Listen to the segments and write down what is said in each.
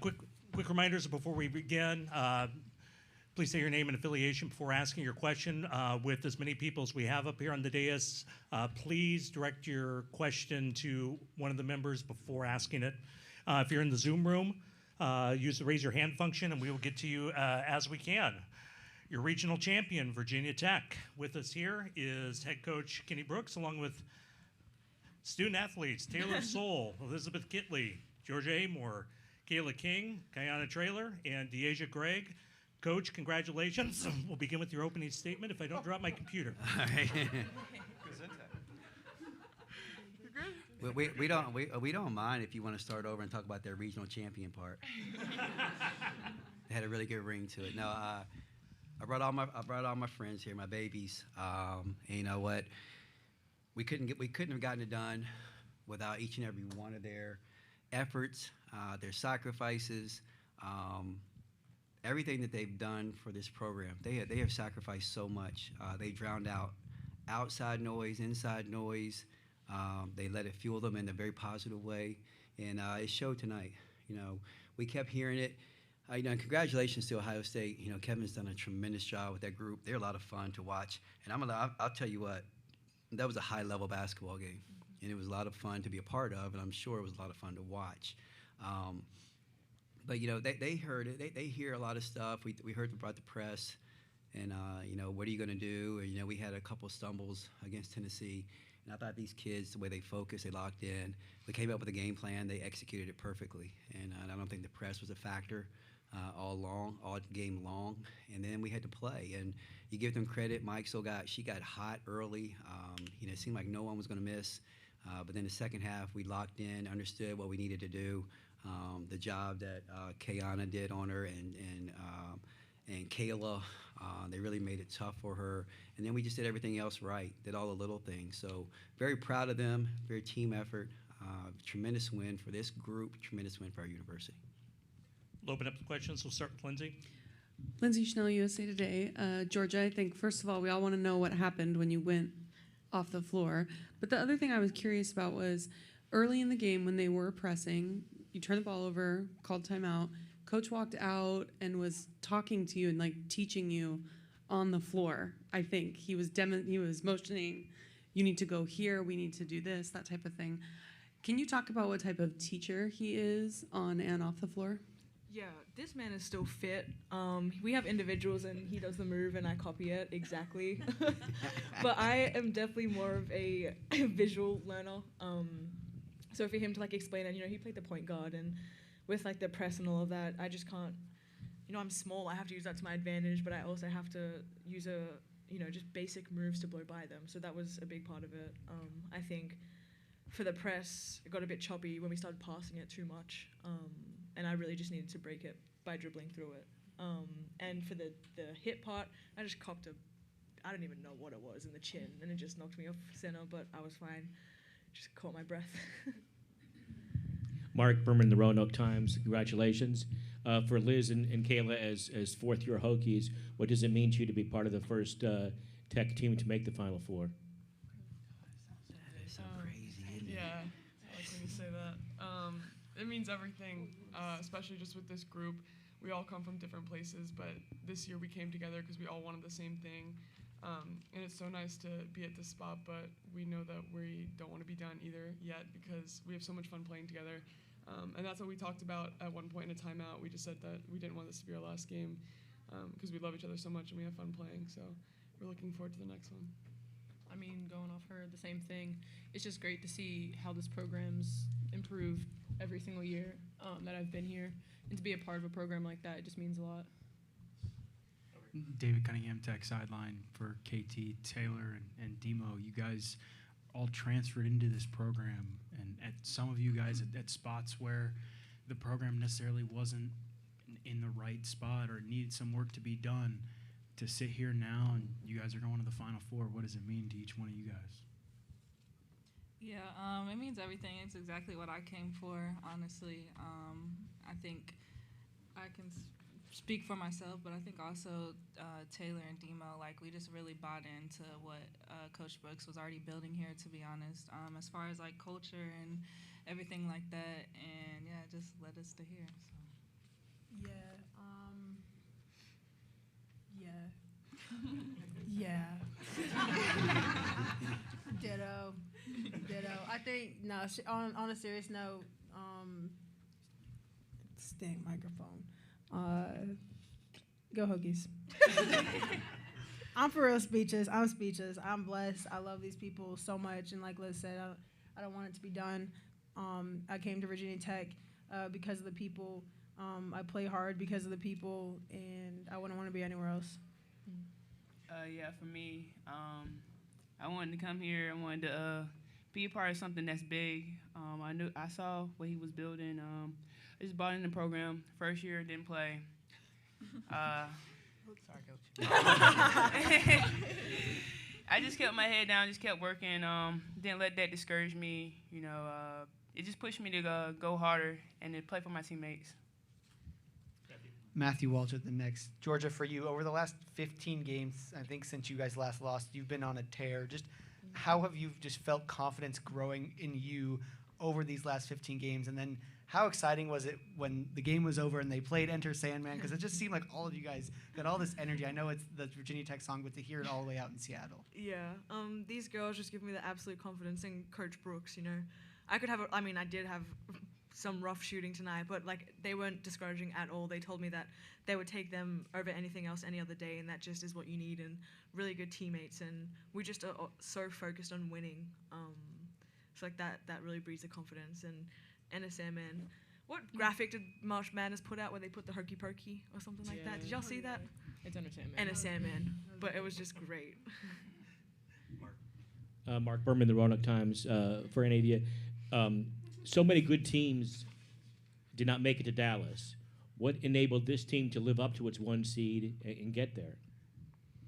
Quick reminders before we begin. Please say your name and affiliation before asking your question. With as many people as we have up here on the dais, please direct your question to one of the members before asking it. If you're in the Zoom room, use the raise your hand function and we will get to you as we can. Your regional champion, Virginia Tech. With us here is head coach Kenny Brooks, along with student athletes Taylor Soule, Elizabeth Kitley, Georgia Amore, Kayla King, Kiana Traylor, and Deasia Gregg. Coach, congratulations. We'll begin with your opening statement if I don't drop my computer. All right. We don't mind if you want to start over and talk about their regional champion part. It had a really good ring to it. No, I brought all my friends here, my babies. And you know what? We couldn't have gotten it done without each and every one of their efforts, their sacrifices, everything that they've done for this program. They have sacrificed so much. They drowned out outside noise, inside noise. They let it fuel them in a very positive way, and it showed tonight. You know, we kept hearing it. You know, and congratulations to Ohio State. You know, Kevin's done a tremendous job with that group. They're a lot of fun to watch, and I'll tell you what, that was a high-level basketball game, and it was a lot of fun to be a part of, and I'm sure it was a lot of fun to watch. But you know, they heard it. They hear a lot of stuff. We heard about the press, and you know, what are you going to do? And, you know, we had a couple stumbles against Tennessee. And I thought these kids, the way they focused, they locked in. We came up with a game plan. They executed it perfectly. And I don't think the press was a factor all game long. And then we had to play. And you give them credit. Mike she got hot early. You know, it seemed like no one was going to miss. But then the second half, we locked in, understood what we needed to do. The job that Kiana did on her and Kayla, they really made it tough for her. And then we just did everything else right, did all the little things. So very proud of them, very team effort, tremendous win for this group, tremendous win for our university. We'll open up the questions. We'll start with Lindsay. Lindsay Schnell, USA Today. Georgia, I think, first of all, we all want to know what happened when you went off the floor. But the other thing I was curious about was early in the game when they were pressing, you turned the ball over, called timeout. Coach walked out and was talking to you and like teaching you on the floor. I think he was motioning, you need to go here, we need to do this, that type of thing. Can you talk about what type of teacher he is on and off the floor? Yeah, this man is still fit. We have individuals and he does the move and I copy it exactly. But I am definitely more of a visual learner. So for him to like explain it, you know, he played the point guard and with like the press and all of that, I just can't, you know, I'm small, I have to use that to my advantage, but I also have to use just basic moves to blow by them. So that was a big part of it. I think for the press, it got a bit choppy when we started passing it too much. And I really just needed to break it by dribbling through it. And for the hit part, I just copped I don't even know what it was in the chin, and it just knocked me off center, but I was fine. Just caught my breath. Mark Berman, the Roanoke Times, congratulations. For Liz and Kayla as fourth-year Hokies, what does it mean to you to be part of the first Tech team to make the Final Four? That is so crazy, isn't it? Yeah, I was going to say that. It means everything, especially just with this group. We all come from different places, but this year we came together because we all wanted the same thing. And it's so nice to be at this spot, but we know that we don't want to be done either yet because we have so much fun playing together. And that's what we talked about at one point in a timeout. We just said that we didn't want this to be our last game because we love each other so much and we have fun playing. So we're looking forward to the next one. I mean, going off her, the same thing. It's just great to see how this program's improved every single year that I've been here. And to be a part of a program like that, it just means a lot. David Cunningham, Tech sideline for KT, Taylor, and Demo. You guys all transferred into this program, and at some of you guys at spots where the program necessarily wasn't in the right spot or needed some work to be done, to sit here now and you guys are going to the Final Four, what does it mean to each one of you guys? Yeah, it means everything. It's exactly what I came for, honestly. I think I can speak for myself, but I think also Taylor and Demo, like, we just really bought into what Coach Brooks was already building here, to be honest. As far as, like, culture and everything like that, and yeah, just led us to here. So. Yeah. Ditto. I think no. On a serious note, stink microphone. Go Hokies. I'm for real speechless. I'm speechless. I'm blessed. I love these people so much, and like Liz said, I don't want it to be done. I came to Virginia Tech because of the people. I play hard because of the people, and I wouldn't want to be anywhere else. Yeah, for me, I wanted to come here. I wanted to be a part of something that's big. I saw what he was building. I just bought in the program. First year, didn't play. Sorry, coach. I just kept my head down, just kept working. Didn't let that discourage me. It just pushed me to go harder and to play for my teammates. Matthew Walter, the next. Georgia, for you, over the last 15 games, I think since you guys last lost, you've been on a tear. Just how have you just felt confidence growing in you over these last 15 games? And then how exciting was it when the game was over and they played Enter Sandman? Because it just seemed like all of you guys got all this energy. I know it's the Virginia Tech song, but to hear it all the way out in Seattle. Yeah, these girls just give me the absolute confidence in Coach Brooks, I did have some rough shooting tonight, but they weren't discouraging at all. They told me that they would take them over anything else any other day, and that just is what you need, and really good teammates, and we just are so focused on winning. So that really breeds the confidence. And NSM, man, what graphic did March Madness put out where they put the hokey pokey or something like that? Did y'all see that? It's Entertainment. NSM, man, but it was just great. Mark Berman, the Roanoke Times, for any idea. So many good teams did not make it to Dallas. What enabled this team to live up to its 1 seed and get there?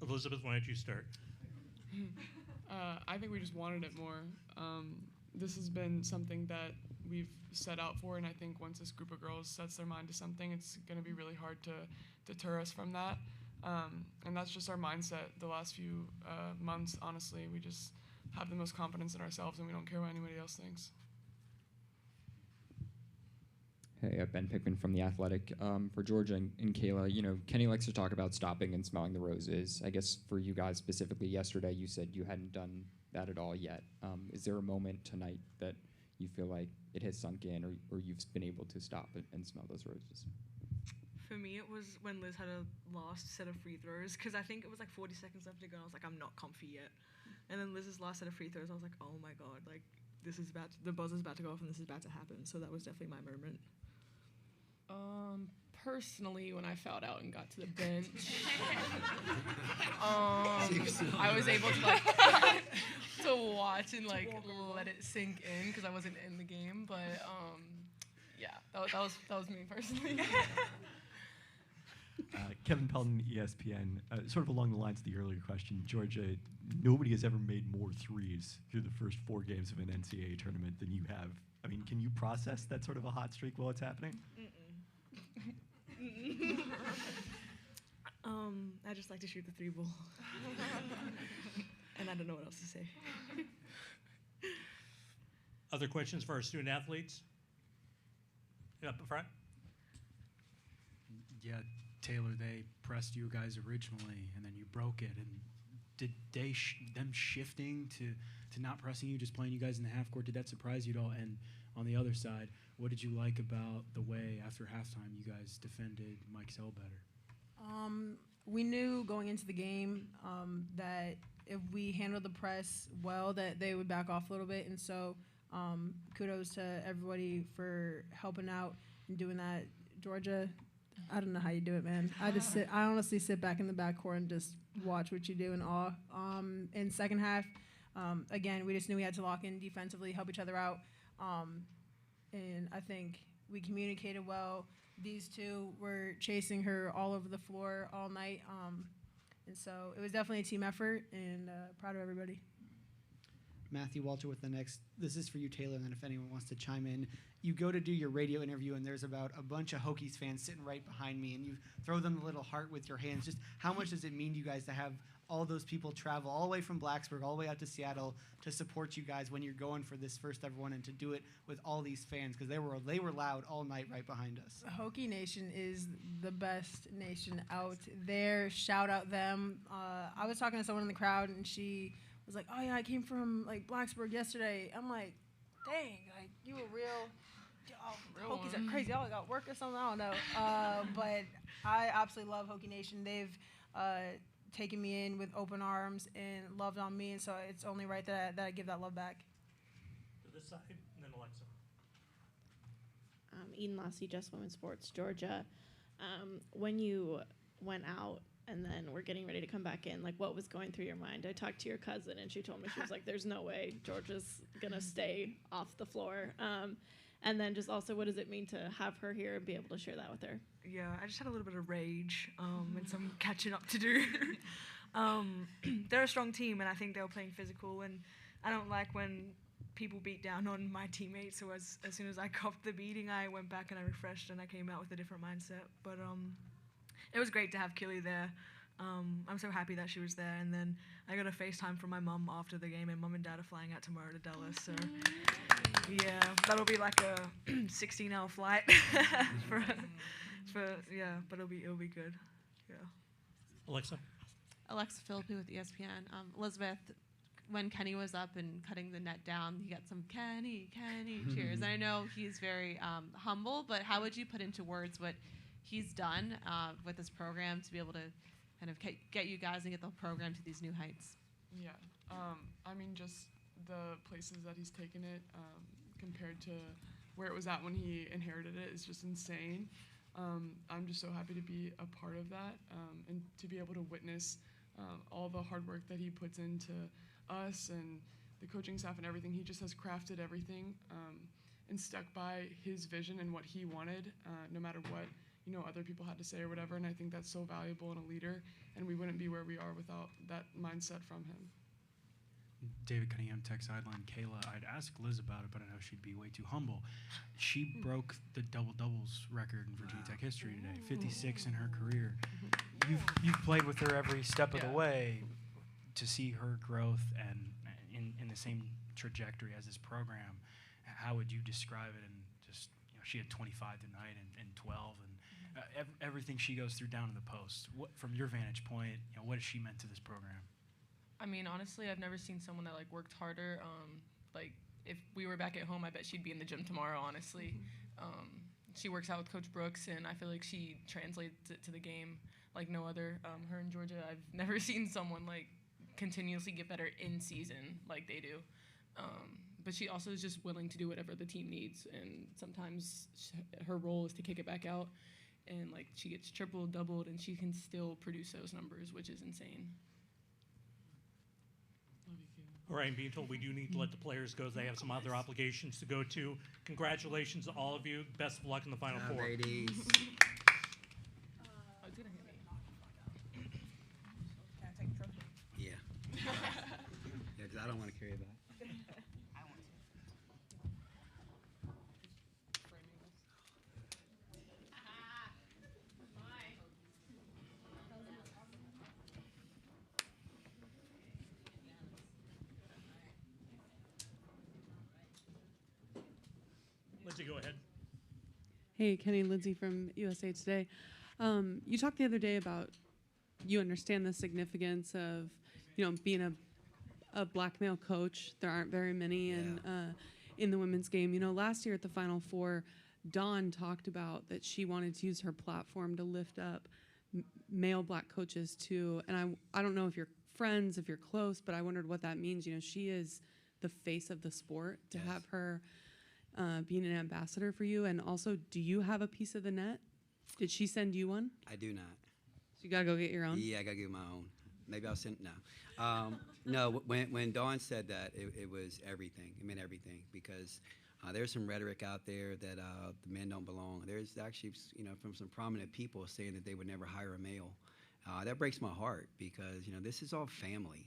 Elizabeth, why don't you start? I think we just wanted it more. This has been something that we've set out for, and I think once this group of girls sets their mind to something, it's going to be really hard to deter us from that. And that's just our mindset the last few months, honestly. We just have the most confidence in ourselves, and we don't care what anybody else thinks. Hey, Ben Pickman from The Athletic. For Georgia and Kayla, Kenny likes to talk about stopping and smelling the roses. I guess for you guys specifically yesterday, you said you hadn't done that at all yet. Is there a moment tonight that you feel like it has sunk in or you've been able to stop and smell those roses? For me, it was when Liz had a last set of free throws, because I think it was 40 seconds left to go. I was like, I'm not comfy yet. And then Liz's last set of free throws, I was like, oh my God, the buzzer's about to go off and this is about to happen. So that was definitely my moment. Personally, when I fouled out and got to the bench, I was able to to watch and let it sink in because I wasn't in the game. But yeah, that was me personally. Kevin Pelton, ESPN. Sort of along the lines of the earlier question, Georgia, nobody has ever made more threes through the first 4 games of an NCAA tournament than you have. I mean, can you process that sort of a hot streak while it's happening? I just like to shoot the 3 ball. And I don't know what else to say. Other questions for our student athletes? Up in front. Yeah, Taylor, they pressed you guys originally, and then you broke it. And did them shifting to not pressing you, just playing you guys in the half court, did that surprise you at all? And on the other side, what did you like about the way after halftime you guys defended Mike Sell better? We knew going into the game that if we handled the press well, that they would back off a little bit. And so kudos to everybody for helping out and doing that. Georgia, I don't know how you do it, man. I honestly sit back in the backcourt and just watch what you do in awe. In second half, again, we just knew we had to lock in defensively, help each other out. And I think we communicated well. These two were chasing her all over the floor all night. And so it was definitely a team effort, and proud of everybody. Matthew Walter with the next. This is for you, Taylor, and then if anyone wants to chime in. You go to do your radio interview, and there's about a bunch of Hokies fans sitting right behind me, and you throw them the little heart with your hands. Just how much does it mean to you guys to have all those people travel all the way from Blacksburg, all the way out to Seattle to support you guys when you're going for this first ever one, and to do it with all these fans, because they were loud all night right behind us. Hokie Nation is the best nation out there. Shout out them. I was talking to someone in the crowd, and she was like, "Oh yeah, I came from like Blacksburg yesterday." I'm like, "Dang, like you were real." Hokies are crazy. Y'all got work or something. I don't know. But I absolutely love Hokie Nation. They've taken me in with open arms and loved on me, and so it's only right that I give that love back. To this side, and then Alexa. Eden Lassie, Just Women's Sports, Georgia. When you went out and then we're getting ready to come back in, like what was going through your mind? I talked to your cousin and she told me, she was like, there's no way Georgia's gonna stay off the floor. And then just also, what does it mean to have her here and be able to share that with her? Yeah, I just had a little bit of rage and some catching up to do. They're a strong team, and I think they were playing physical, and I don't like when people beat down on my teammates, so as soon as I copped the beating, I went back and I refreshed, and I came out with a different mindset. But it was great to have Killy there. I'm so happy that she was there, and then I got a FaceTime from my mum after the game, and Mum and Dad are flying out tomorrow to Dallas, so yeah, that'll be like a 16-hour flight for yeah, but it'll be good. Yeah. Alexa. Alexa Philippi with ESPN. Elizabeth, when Kenny was up and cutting the net down, he got some Kenny cheers. And I know he's very humble, but how would you put into words what he's done with this program to be able to kind of get you guys and get the program to these new heights? Yeah, I mean, just the places that he's taken it compared to where it was at when he inherited it is just insane. I'm just so happy to be a part of that and to be able to witness all the hard work that he puts into us and the coaching staff and everything. He just has crafted everything and stuck by his vision and what he wanted, no matter what other people had to say or whatever. And I think that's so valuable in a leader, and we wouldn't be where we are without that mindset from him. David Cunningham, Tech Sideline. Kayla, I'd ask Liz about it, but I know she'd be way too humble. She broke the double-doubles record in Virginia Tech history today, 56 in her career. You've played with her every step of the way. To see her growth and in the same trajectory as this program, how would you describe it? And just, she had 25 tonight and 12, and everything she goes through down to the post. What, from your vantage point, what has she meant to this program? I mean, honestly, I've never seen someone that worked harder. Like if we were back at home, I bet she'd be in the gym tomorrow. Honestly, she works out with Coach Brooks, and I feel like she translates it to the game like no other. Her and Georgia, I've never seen someone continuously get better in season like they do. But she also is just willing to do whatever the team needs, and sometimes her role is to kick it back out, and she gets tripled, doubled, and she can still produce those numbers, which is insane. All right, being told we do need to let the players go. They have some other obligations to go to. Congratulations to all of you. Best of luck in the Final Four. Ladies. Can I take the trophy? Yeah. Yeah, because I don't want to carry it back. Lindsay, go ahead. Hey, Kenny, Lindsay from USA Today. You talked the other day about you understand the significance of, being a black male coach. There aren't very many in the women's game. Last year at the Final Four, Dawn talked about that she wanted to use her platform to lift up male black coaches too. And I don't know if you're friends, if you're close, but I wondered what that means. She is the face of the sport. To have her being an ambassador for you. And also, do you have a piece of the net? Did she send you one? I do not. So you gotta go get your own? Yeah, I gotta get my own. Maybe I'll send, no. No, when Dawn said that, it was everything. It meant everything, because there's some rhetoric out there that the men don't belong. There's actually, from some prominent people saying that they would never hire a male. That breaks my heart, because, this is all family.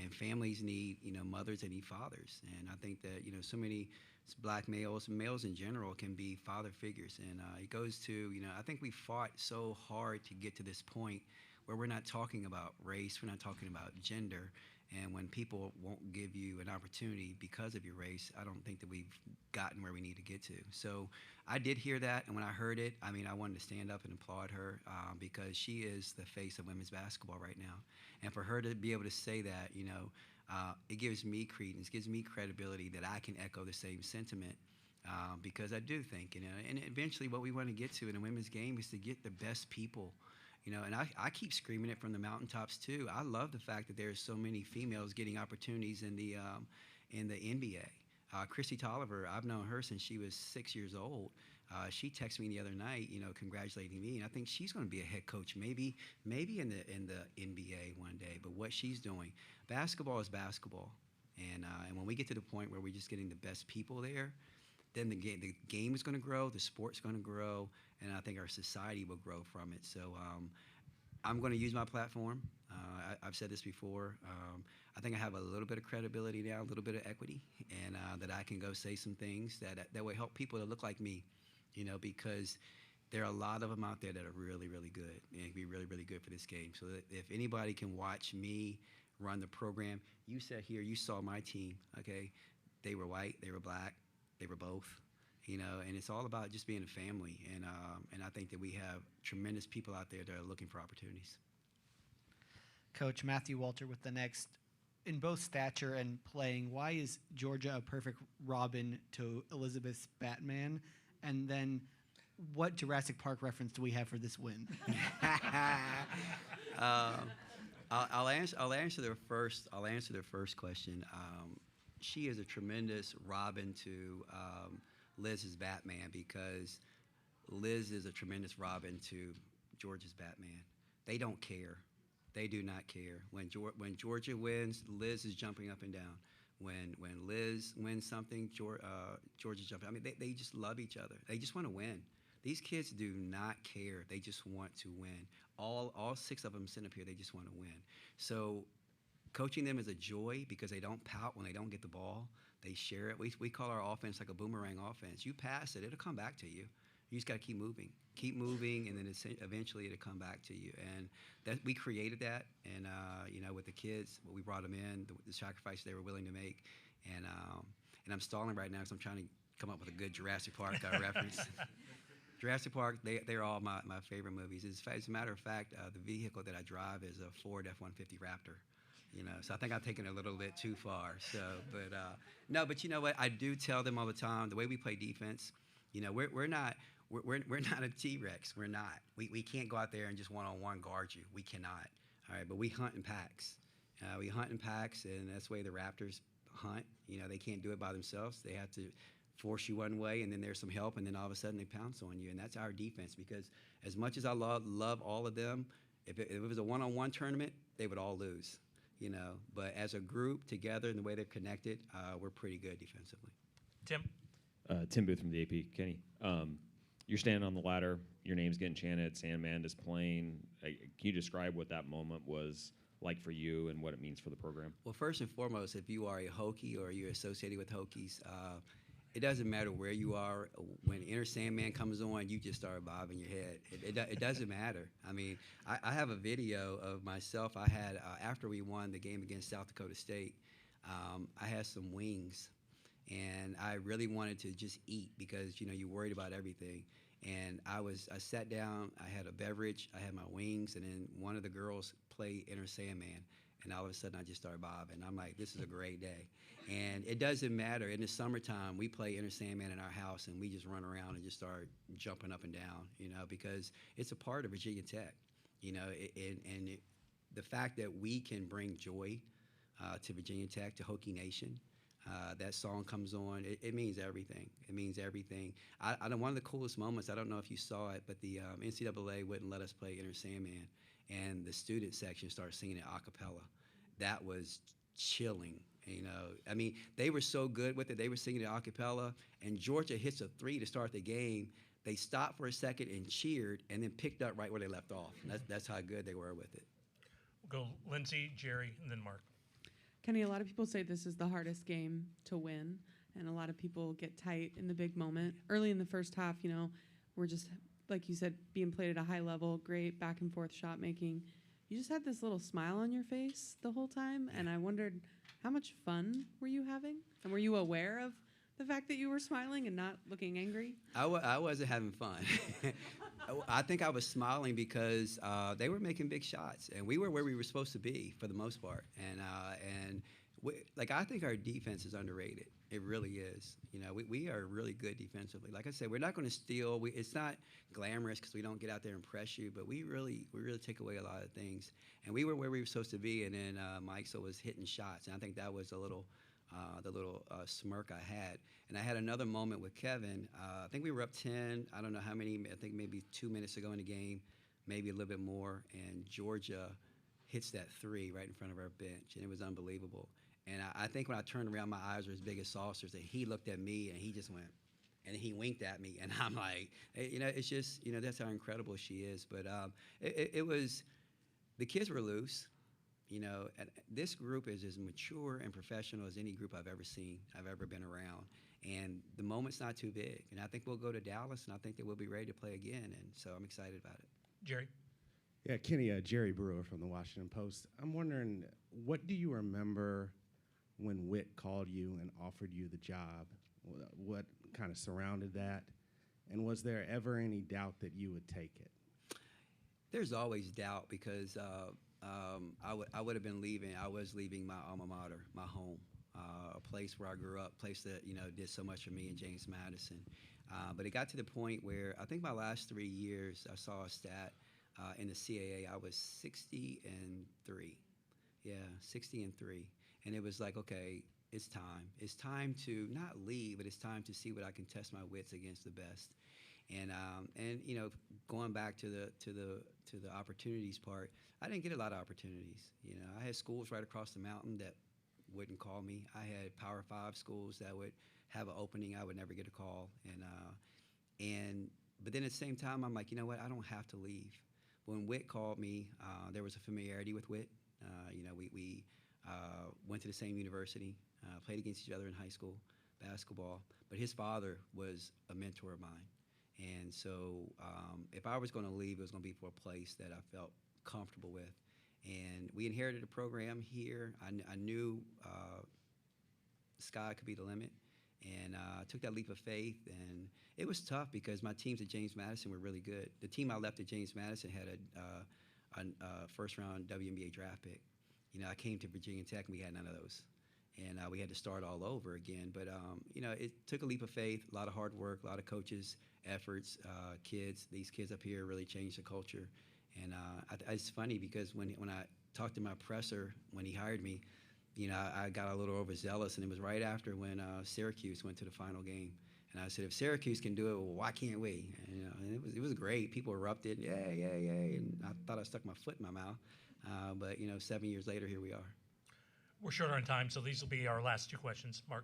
And families need, mothers, they need fathers. And I think that, so many black males in general can be father figures. And it goes to, I think we fought so hard to get to this point where we're not talking about race, we're not talking about gender. And when people won't give you an opportunity because of your race, I don't think that we've gotten where we need to get to. So I did hear that, and when I heard it, I mean, I wanted to stand up and applaud her because she is the face of women's basketball right now. And for her to be able to say that, it gives me credence, gives me credibility that I can echo the same sentiment. Because I do think, and eventually what we want to get to in a women's game is to get the best people. And I keep screaming it from the mountaintops too. I love the fact that there's so many females getting opportunities in the NBA. Christy Tolliver, I've known her since she was 6 years old. She texted me the other night, congratulating me, and I think she's going to be a head coach, maybe in the NBA one day. But what she's doing, basketball is basketball, and when we get to the point where we're just getting the best people there, then the game is going to grow, the sport's going to grow, and I think our society will grow from it. So I'm going to use my platform. I've said this before. I think I have a little bit of credibility now, a little bit of equity, and that I can go say some things that will help people that look like me, because there are a lot of them out there that are really, really good and can be really, really good for this game. So that if anybody can watch me run the program, you sat here, you saw my team, okay? They were white, they were black, they were both, and it's all about just being a family. And I think that we have tremendous people out there that are looking for opportunities. Coach Matthew Walter with the next. In both stature and playing, why is Georgia a perfect Robin to Elizabeth's Batman? And then what Jurassic Park reference do we have for this win? I'll answer the first question. She is a tremendous Robin to Liz's Batman because Liz is a tremendous Robin to Georgia's Batman. They don't care. They do not care. When Georgia wins, Liz is jumping up and down. When Liz wins something, Georgia's jumping. I mean, they just love each other. They just want to win. These kids do not care. They just want to win. All 6 of them sitting up here, they just want to win. So coaching them is a joy because they don't pout when they don't get the ball. They share it. We call our offense like a boomerang offense. You pass it, it'll come back to you. You just got to keep moving, and then eventually it'll come back to you. And that we created that, and with the kids, we brought them in, the sacrifice they were willing to make, and I'm stalling right now because I'm trying to come up with a good Jurassic Park reference. Jurassic Park, they're all my favorite movies. As a matter of fact, the vehicle that I drive is a Ford F-150 Raptor. So I think I've taken it a little bit too far. So, but you know what? I do tell them all the time the way we play defense. We're not a T-Rex. We're not. We can't go out there and just one-on-one guard you. We cannot. All right, but we hunt in packs. We hunt in packs, and that's the way the Raptors hunt. They can't do it by themselves. They have to force you one way, and then there's some help, and then all of a sudden they pounce on you, and that's our defense. Because as much as I love all of them, if it was a one-on-one tournament, they would all lose. But as a group together and the way they're connected, we're pretty good defensively. Tim? Tim Booth from the AP. Kenny, you're standing on the ladder. Your name's getting chanted. Sandman is playing. Can you describe what that moment was like for you and what it means for the program? Well, first and foremost, if you are a Hokie or you're associated with Hokies, it doesn't matter where you are. When Inner Sandman comes on, you just start bobbing your head. It doesn't matter. I mean, I have a video of myself. I had, after we won the game against South Dakota State, I had some wings. And I really wanted to just eat because, you're worried about everything. And I sat down, I had a beverage, I had my wings, and then one of the girls played Inner Sandman. And all of a sudden, I just started bobbing. I'm like, this is a great day. And it doesn't matter. In the summertime, we play Inner Sandman in our house, and we just run around and just start jumping up and down, because it's a part of Virginia Tech, the fact that we can bring joy to Virginia Tech, to Hokie Nation. That song comes on, it means everything. It means everything. One of the coolest moments, I don't know if you saw it, but the NCAA wouldn't let us play Inner Sandman, and the student section started singing it a cappella. That was chilling, I mean, they were so good with it. They were singing it a cappella, and Georgia hits a 3 to start the game. They stopped for a second and cheered, and then picked up right where they left off. That's how good they were with it. We'll go Lindsay, Jerry, and then Mark. Kenny, a lot of people say this is the hardest game to win, and a lot of people get tight in the big moment. Early in the first half, we're just, like you said, being played at a high level, great back and forth shot making. you just had this little smile on your face the whole time, and I wondered how much fun were you having, and were you aware of the fact that you were smiling and not looking angry? I wasn't having fun. I think I was smiling because they were making big shots, and we were where we were supposed to be for the most part. And I think our defense is underrated. It really is. You know, we are really good defensively. Like I said, we're not going to steal. It's not glamorous because we don't get out there and press you, but we really take away a lot of things. And we were where we were supposed to be, and then Mike was hitting shots, and I think that was the little smirk I had. And I had another moment with Kevin. I think we were up 10. I don't know how many. I think maybe 2 minutes to go in the game, maybe a little bit more. And Georgia hits that three right in front of our bench, and it was unbelievable. And I think when I turned around, my eyes were as big as saucers, and he looked at me, and he just went, and he winked at me. And I'm like, you know, it's just, you know, that's how incredible she is. But it was, the kids were loose. You know, and this group is as mature and professional as any group I've ever seen, I've ever been around. And the moment's not too big. And I think we'll go to Dallas, and I think that we'll be ready to play again. And so I'm excited about it. Jerry? Yeah, Kenny, Jerry Brewer from the Washington Post. I'm wondering, what do you remember when Witt called you and offered you the job? What kind of surrounded that? And was there ever any doubt that you would take it? There's always doubt because I would have been leaving. I was leaving my alma mater, my home, a place where I grew up, a place that, you know, did so much for me in James Madison. But it got to the point where I think my last 3 years, I saw a stat in the CAA. I was 60-3. Yeah, 60-3. And it was like, okay, it's time. It's time to not leave, but it's time to see what I can test my wits against the best. And you know, going back to the opportunities part, I didn't get a lot of opportunities. You know, I had schools right across the mountain that wouldn't call me. I had Power 5 schools that would have an opening. I would never get a call. But then at the same time, I'm like, you know what? I don't have to leave. When Witt called me, there was a familiarity with Witt. You know, we went to the same university, played against each other in high school basketball. But his father was a mentor of mine. And so if I was going to leave, it was going to be for a place that I felt comfortable with. And we inherited a program here. I knew the sky could be the limit. And I took that leap of faith. And it was tough because my teams at James Madison were really good. The team I left at James Madison had a first-round WNBA draft pick. You know, I came to Virginia Tech, and we had none of those. And we had to start all over again. But, you know, it took a leap of faith, a lot of hard work, a lot of coaches' efforts, these kids up here really changed the culture. And it's funny because when I talked to my presser when he hired me, you know, I got a little overzealous, and it was right after when Syracuse went to the final game. And I said, if Syracuse can do it, well, why can't we? And, you know, and it was great. People erupted, yay. And I thought I stuck my foot in my mouth. But, you know, 7 years later, here we are. We're short on time, so these will be our last two questions. Mark?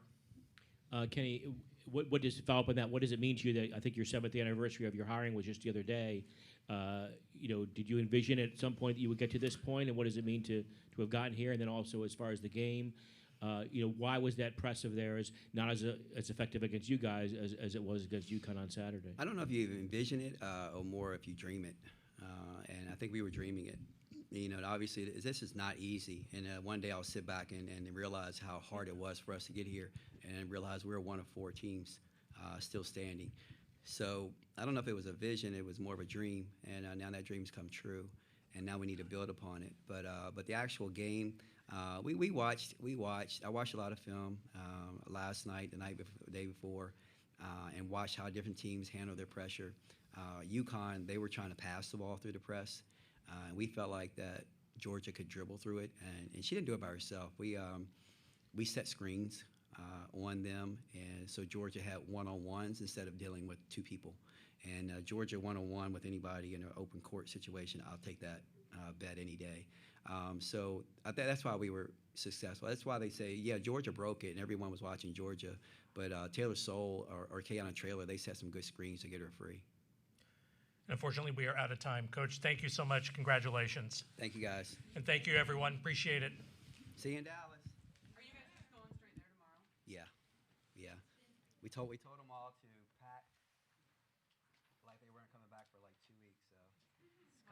Kenny, what does, follow up on that, what does it mean to you that I think your 7th anniversary of your hiring was just the other day? You know, did you envision at some point that you would get to this point, and what does it mean to have gotten here? And then also as far as the game, you know, why was that press of theirs not as effective against you guys as it was against UConn on Saturday? I don't know if you envision it or more if you dream it. And I think we were dreaming it. You know, obviously, this is not easy. And one day I'll sit back and realize how hard it was for us to get here and realize we're one of 4 teams still standing. So I don't know if it was a vision. It was more of a dream. And now that dream's come true. And now we need to build upon it. But the actual game, we watched. I watched a lot of film last night, the day before, and watched how different teams handle their pressure. UConn, they were trying to pass the ball through the press. And we felt like that Georgia could dribble through it, and she didn't do it by herself. We set screens on them, and so Georgia had one-on-ones instead of dealing with 2 people. And Georgia one-on-one with anybody in an open court situation, I'll take that bet any day. So that's why we were successful. That's why they say, yeah, Georgia broke it, and everyone was watching Georgia. But Taylor Soule or Kayana Traylor, they set some good screens to get her free. Unfortunately, we are out of time. Coach, thank you so much. Congratulations. Thank you, guys. And thank you, everyone. Appreciate it. See you in Dallas. Are you guys just going straight there tomorrow? Yeah. We told them all to